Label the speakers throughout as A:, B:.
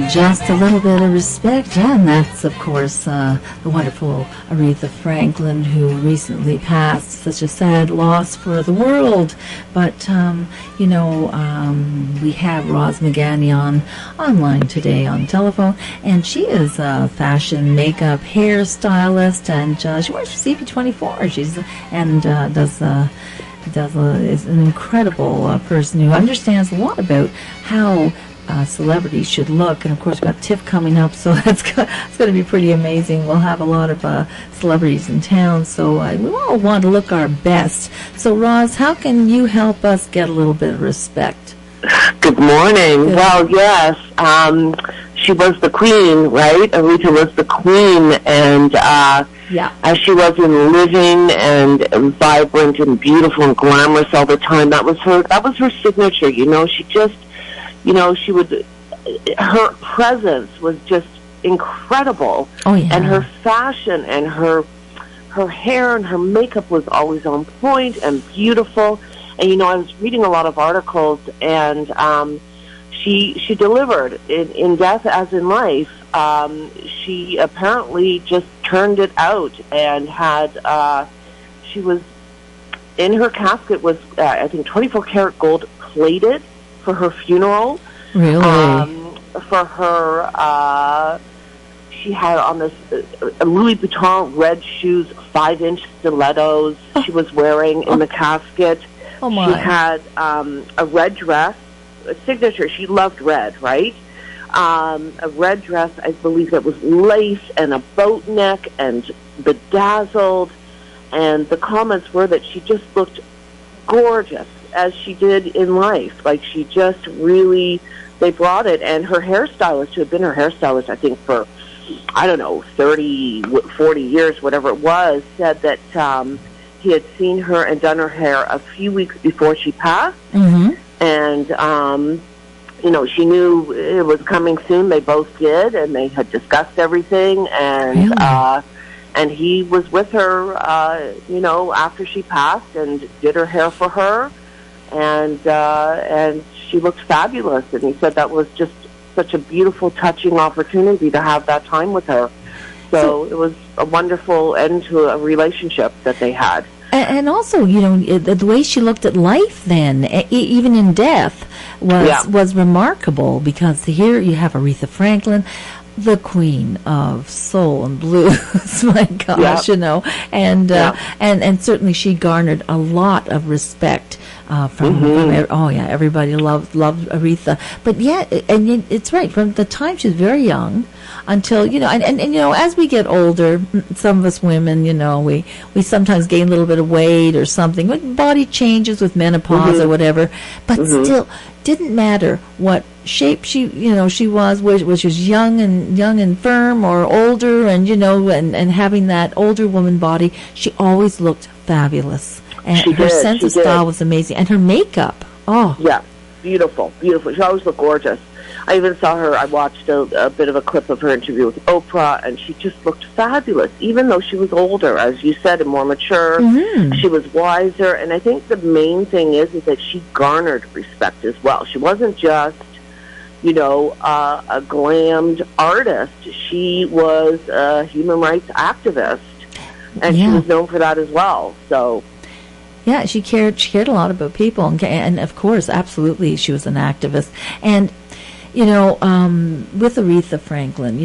A: Just a little bit of respect, yeah, and that's, of course, the wonderful Aretha Franklin, who recently passed. Such a sad loss for the world. But, we have Roz Mogani online today on telephone, and she is a fashion, makeup, hair stylist, and she works for CP24. She's is an incredible person who understands a lot about how celebrities should look. And of course, we've got TIFF coming up, so it's going to be pretty amazing. We'll have a lot of celebrities in town, so we all want to look our best. So, Roz, how can you help us get a little bit of respect?
B: Good morning. Good. Well, yes, she was the queen, right? Aretha was the queen, and as she was in living and vibrant and beautiful and glamorous all the time, that was her signature. She just, her presence was just incredible.
A: Oh, yeah.
B: And her fashion and her hair and her makeup was always on point and beautiful. And, I was reading a lot of articles, and she delivered in death as in life. She apparently just turned it out and had, she was, in her casket was, I think, 24 karat gold plated for her funeral.
A: Really?
B: For her, she had on this Louis Vuitton red shoes, 5-inch stilettos she was wearing in the casket.
A: Oh my.
B: She had a red dress, a signature. She loved red, right? A red dress, I believe that was lace and a boat neck and bedazzled. And the comments were that she just looked gorgeous as she did in life. Like, she just really, they brought it. And her hairstylist, who had been her hairstylist, I think, for, 30, 40 years, whatever it was, said that he had seen her and done her hair a few weeks before she passed.
A: Mm-hmm.
B: And, she knew it was coming soon. They both did, and they had discussed everything. And
A: really?
B: And he was with her, after she passed, and did her hair for her. And she looked fabulous. And he said that was just such a beautiful, touching opportunity to have that time with her. So it was a wonderful end to a relationship that they had.
A: And also, the way she looked at life then, even in death, was remarkable, because here you have Aretha Franklin, the queen of soul and blues, my gosh, and certainly she garnered a lot of respect from everybody loved Aretha. But and it's right, from the time she was very young until, as we get older, some of us women, we sometimes gain a little bit of weight or something. Body changes with menopause or whatever, but still didn't matter what shape she was, whether she was young and firm or older, and and having that older woman body, she always looked fabulous. And her sense of style was amazing, and her makeup. Oh,
B: yeah, beautiful. She always looked gorgeous. I even saw her. I watched a bit of a clip of her interview with Oprah, and she just looked fabulous, even though she was older, as you said, and more mature. Mm-hmm. She was wiser, and I think the main thing is that she garnered respect as well. She wasn't just, a glammed artist. She was a human rights activist, and she was known for that as well. So.
A: Yeah, she cared a lot about people, and of course, absolutely, she was an activist. And with Aretha Franklin,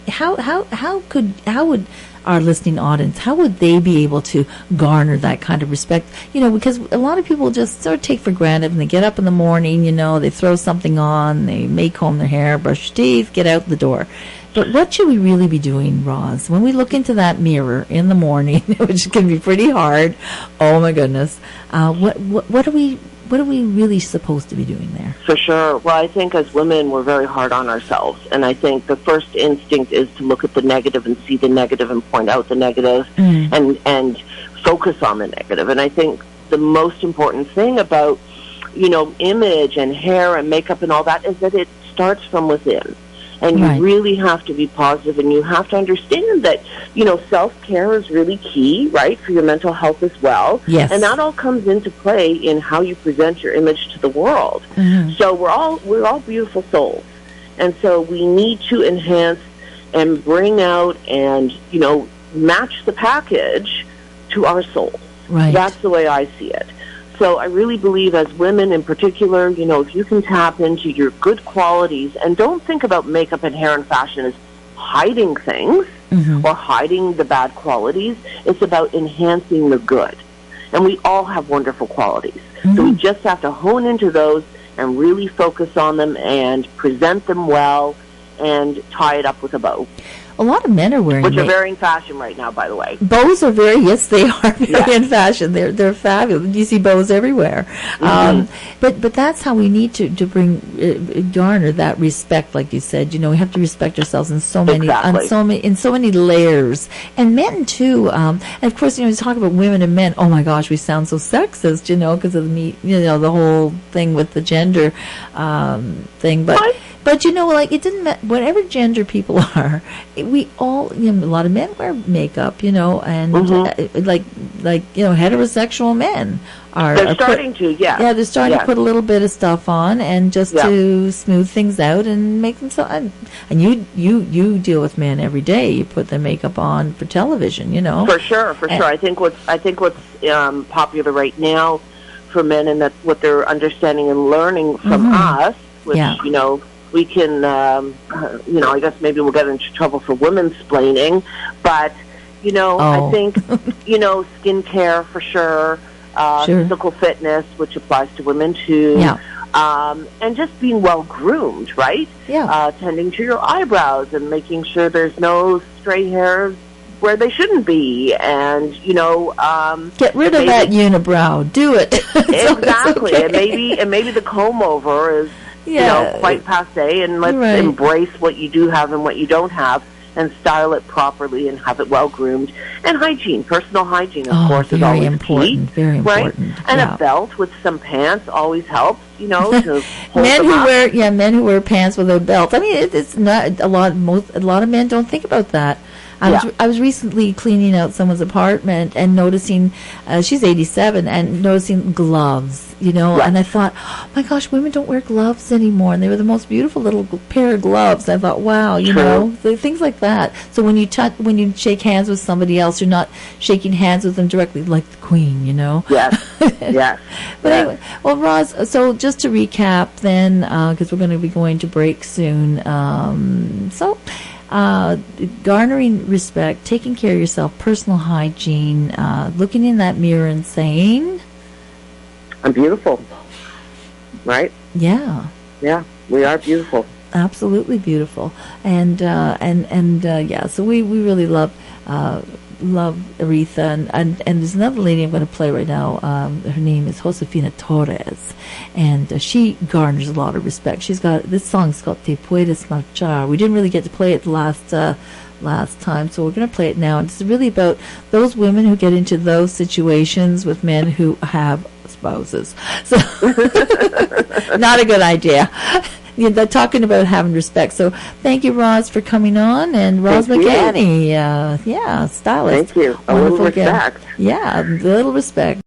A: how would our listening audience, how would they be able to garner that kind of respect? Because a lot of people just sort of take for granted, and they get up in the morning, they throw something on, they may comb their hair, brush their teeth, get out the door. But what should we really be doing, Roz, when we look into that mirror in the morning, which can be pretty hard? Oh my goodness! What are we really supposed to be doing there?
B: For sure. Well, I think as women, we're very hard on ourselves, and I think the first instinct is to look at the negative and see the negative and point out the negative and focus on the negative. And I think the most important thing about image and hair and makeup and all that is that it starts from within. And you really have to be positive, and you have to understand that, self-care is really key, right, for your mental health as well.
A: Yes.
B: And that all comes into play in how you present your image to the world. Mm-hmm. So we're all beautiful souls. And so we need to enhance and bring out and, match the package to our souls.
A: Right.
B: That's the way I see it. So I really believe, as women in particular, if you can tap into your good qualities and don't think about makeup and hair and fashion as hiding things or hiding the bad qualities. It's about enhancing the good. And we all have wonderful qualities. So we just have to hone into those and really focus on them and present them well and tie it up with a bow.
A: A lot of men are wearing
B: which are very in fashion right now, by the way.
A: Bows are yes, they are very in fashion. They're fabulous. You see bows everywhere. But that's how we need to bring garner that respect, like you said. We have to respect ourselves in so many in so many layers, and men too. And of course, you talk about women and men. Oh my gosh, we sound so sexist, because of the whole thing with the gender thing, but. What? But it didn't matter. Whatever gender people are, we all, a lot of men wear makeup, and heterosexual men are.
B: They're starting to,
A: yeah, they're starting to put a little bit of stuff on, and just to smooth things out and make them so. And you deal with men every day. You put the makeup on for television,
B: For sure. I think what's popular right now for men, and that's what they're understanding and learning from us, which we can, I guess maybe we'll get into trouble for women's splaining, but, I think, skincare for sure, physical fitness, which applies to women too, and just being well-groomed, right? Tending to your eyebrows and making sure there's no stray hairs where they shouldn't be, and,
A: get rid of that unibrow. Do it.
B: Exactly. Okay. And maybe the comb-over is, quite passé, and let's embrace what you do have and what you don't have and style it properly and have it well groomed. And hygiene, personal hygiene, of course, is always
A: important,
B: key.
A: very important.
B: Right? And a belt with some pants always helps, to hold
A: men
B: them
A: who
B: up.
A: men who wear pants with a belt. I mean, it's not a lot of men don't think about that. I was recently cleaning out someone's apartment and noticing, she's 87, and noticing gloves, and I thought, oh my gosh, women don't wear gloves anymore, and they were the most beautiful little pair of gloves. I thought, wow, things like that. So when you shake hands with somebody else, you're not shaking hands with them directly like the Queen,
B: Yes, yes.
A: But anyway, well, Roz, so just to recap then, because we're going to be going to break soon, garnering respect, taking care of yourself, personal hygiene, looking in that mirror and saying,
B: I'm beautiful. Right?
A: Yeah.
B: Yeah, we are beautiful.
A: Absolutely beautiful. And so we really love Aretha, and there's another lady I'm going to play right now. Her name is Josefina Torres, and she garners a lot of respect. She's got this song's called Te Puedes Marchar. We didn't really get to play it last time, so we're going to play it now. And it's really about those women who get into those situations with men who have spouses. So not a good idea. They're talking about having respect. So thank you, Roz, for coming on. And Roz Mogani, stylist.
B: Thank you. A little respect.
A: Yeah, a little respect.